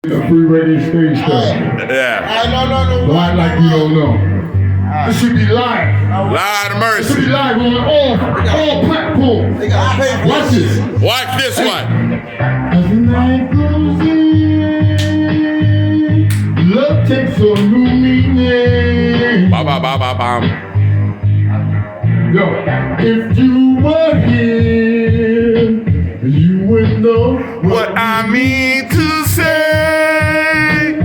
A free radio station. Yeah. No. Lie like you don't know. It should be live. Lord It mercy. should be live on all platforms. They got paid for Watch this. Watch this one. As the night goes in, love takes on new meaning. Ba ba ba ba bam. Yo, if you were here, you would know What I mean to say,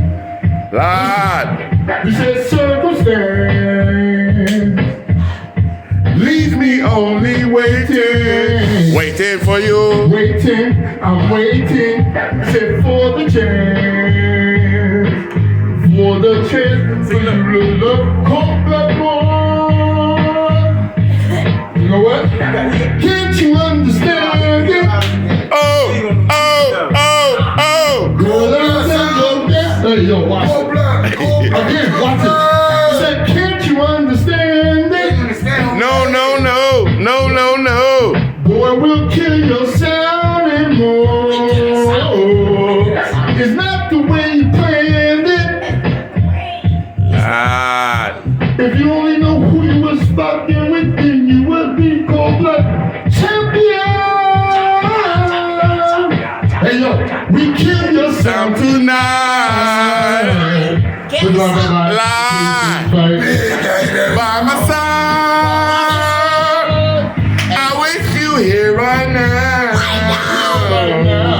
Lord. You said circumstance leaves me only waiting. Waiting for you. Waiting, I'm waiting. You said for the chance. For the chance for you to love cold blood boy. You know what? Can't you understand it? Oh. Girl, hey, yo, watch it. Again, watch it. You said, can't you understand it? No. Boy, we'll kill your sound and more. It's not the way you planned it. Lord. If you only know who you was fucking with, then you would be cold-blood champion. Hey, yo, we kill your sound Tonight. Good luck, Lie. By my side. I wish you here right now. Right now.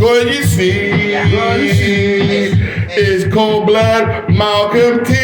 What you see is cold blood Malcolm T.